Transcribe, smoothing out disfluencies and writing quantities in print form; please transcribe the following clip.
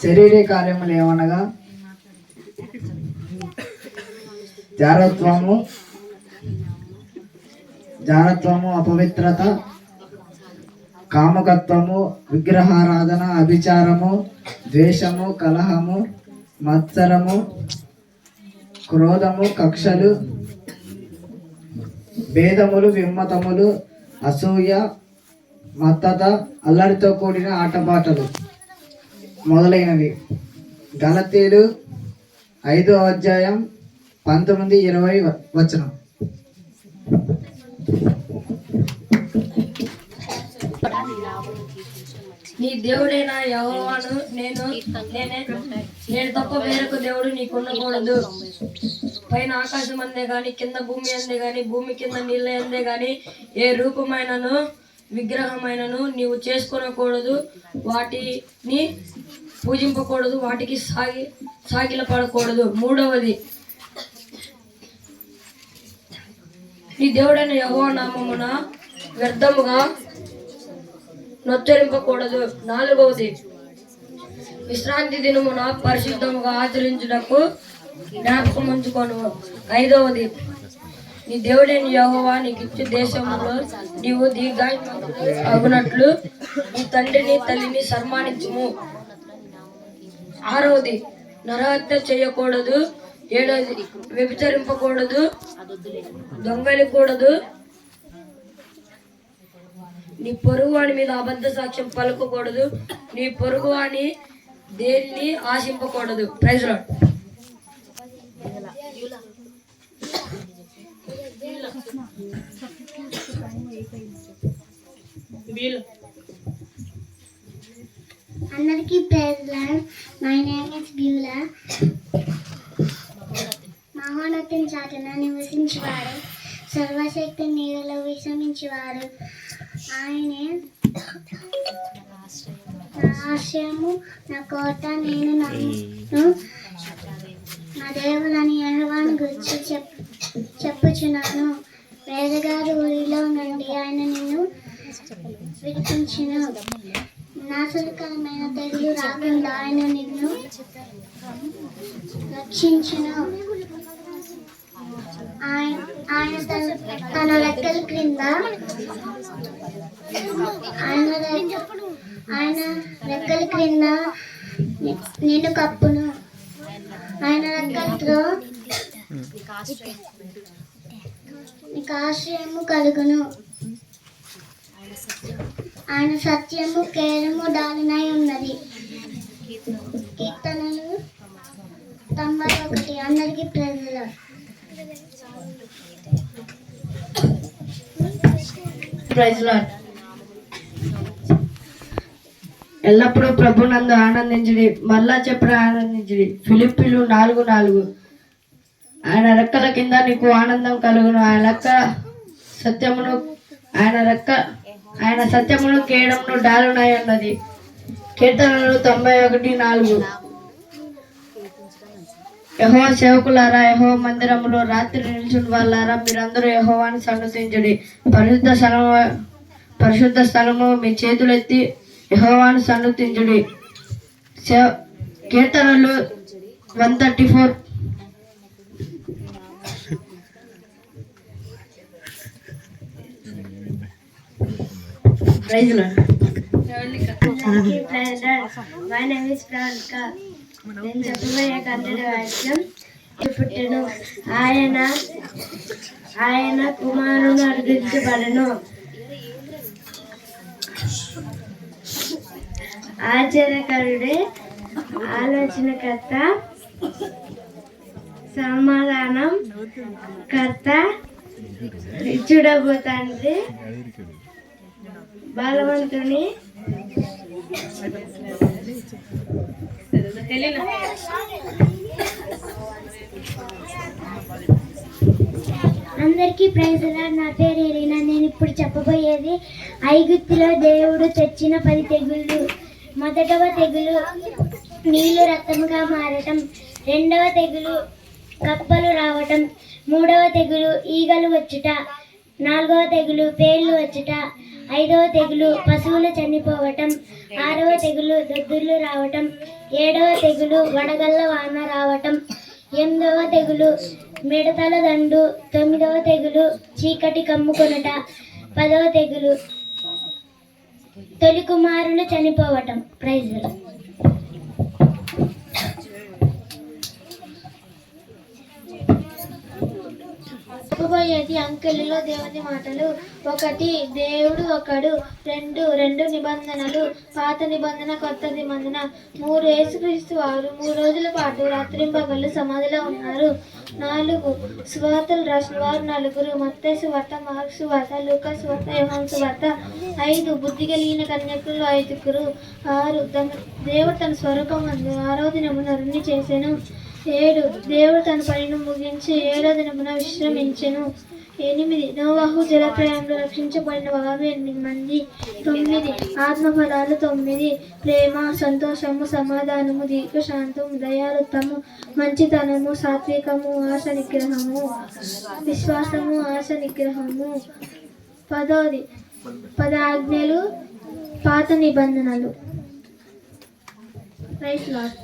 శరీర కార్యములు ఏమనగా జారత్వము, అపవిత్రత, కామకత్వము, విగ్రహారాధన, అభిచారము, ద్వేషము, కలహము, మత్సరము, క్రోధము, కక్షలు, భేదములు, విమ్మతములు, అసూయ, మత్తత, అల్లరితో కూడిన ఆటపాటలు మొదలైనవి. గలతీయులు 5వ అధ్యాయం 19-20 వచనం. నీ దేవుడైన యెహోవాను నేను తప్ప వేరొక దేవుడు నీకుండకూడదు. పైన ఆకాశం అందే గాని, కింద భూమి అందే గాని, భూమి కింద నీళ్ళ అందే గాని ఏ రూపమైనను విగ్రహమైనను నీవు చేసుకొనకూడదు. వాటిని పూజింపకూడదు, వాటికి సాగిలపడకూడదు. 3వది, నీ దేవుడైన యెహోవా నామమున వ్యర్థముగా నొచ్చరింపకూడదు. 4వది, విశ్రాంతి దినమున పరిశుద్ధముగా ఆచరించుటకు జ్ఞాపకం ఉంచుకొను. 5వది, నీ దేవుడైన యెహోవా నీకిచ్చు దేశంలో నీవు దీర్ఘాయువునట్లు నీ తండ్రిని తల్లిని సన్మానించుము. 6వది, నరహత్య చేయకూడదు. 7వది, వ్యభిచరింపకూడదు, దొంగలికూడదు, నీ పొరుగువాని మీద అబద్ధ సాక్ష్యం పలకకూడదు, నీ పొరుగువాని దేన్ని ఆశింపకూడదు. Praise Lord. అందరికీ praise Lord. My name is Beulah. మహోన్నతుని చాటున నివసించేవాడు, సర్వశక్తి నీడలో విశ్రమించేవాడు. ఆయనే నా ఆశ్రయము, నా కోట, నేను నన్ను నా దేవులని యెహోవాను గురించి చెప్పుచున్నాను. వేదగారు ఊరిలో నుండి ఆయన నిన్ను విడిపించును. నాశనకరమైన తెగులు రాకుండా ఆయన నిన్ను రక్షించును. ఆయన తన రెక్కల క్రింద నిన్ను కప్పును. ఆయన రెక్కలతో నీకు ఆశ్రయము కలుగును. ఆయన సత్యము కేరము దానినై ఉన్నది. కీర్తనలు 91. అందరికీ ప్రైజ్ లార్డ్. Praise lord. ఎల్లప్పుడూ ప్రభునందు ఆనందించుడి, మళ్ళా చెప్పిన ఆనందించుడి. ఫిలిప్పీలు 4:4. ఆయన రెక్కల కింద నీకు ఆనందం కలుగును. ఆయన సత్యమును కేడమును డాలునై ఉన్నది. కీర్తనలు 91:4. యెహోవా సేవకులారా, యెహోవా మందిరములో రాత్రి నిల్చుని వాళ్ళారా, మీరందరూ యెహోవాను సన్నుతించుడి. పరిశుద్ధ స్థలము మీ చేతులెత్తి యెహోవాను సన్నుతించుడి. కీర్తనలు 134. My name is Pranika. నేను చెప్పబోయే కన్నడ వాక్యం పుట్టెను ఆయన ఆయన కుమారుని అనుగ్రహించబడను. ఆశ్చర్యకరుడే ఆలోచనకర్త సమాధానం కర్త ఇచ్చుడబో తండ్రి బలవంతుని అందరికీ ప్రైజ్ లార్డ్. నా పేరు ఎరీనా. నేను ఇప్పుడు చెప్పబోయేది ఐగుప్తులో దేవుడు తెచ్చిన 10 తెగుళ్ళు. మొదటవ తెగులు నీళ్లు రక్తముగా మారటం. రెండవ తెగులు కప్పలు రావటం. మూడవ తెగులు ఈగలు వచ్చుట. నాలుగవ తెగులు పేర్లు వచ్చుట. ఐదవ తెగులు పశువులు చనిపోవటం. ఆరవ తెగులు దద్దుర్లు రావటం. ఏడవ తెగులు వడగళ్ళ వాన రావటం. ఎనిమిదవ తెగులు మిడతల దండు. తొమ్మిదవ తెగులు చీకటి కమ్ముకొనుట. 10వ తెగులు తొలి కుమారులు చనిపోవటం. ప్రైజ్ చెప్పబోయేది అంకెలలో దేవుని మాటలు. 1 దేవుడు ఒకడు. 2 నిబంధనలు, పాత నిబంధన కొత్త నిబంధన. 3 యేసుక్రీస్తు వారు 3 రోజుల పాటు రాత్రింపగళ్ళు సమాధిలో ఉన్నారు. 4 సువార్తలు రాసిన వారు 4. మత్తయి సువార్త, మార్కు సువార్త, లూకా సువార్త, యోహాను సువార్త. 5 బుద్ధి కలిగిన కన్యకులు 5. 6 దేవుడు తన స్వరూపమందు 6వ దినమున నరుని చేసెను. 7 దేవుడు తన పనిని ముగించి 7వ దినమున విశ్రమించెను. 8 నోవాహు జలప్రయాణంలో రక్షించబడిన వారు 8 మంది. 9 ఆత్మఫలాలు 9 ప్రేమ, సంతోషము, సమాధానము, దీర్ఘశాంతము, దయాలుత్వము, మంచితనము, సాత్వికము, ఆశ నిగ్రహము, విశ్వాసము, ఆశ నిగ్రహము. 10 ఆజ్ఞలు, పాత నిబంధనలు. Praise lord.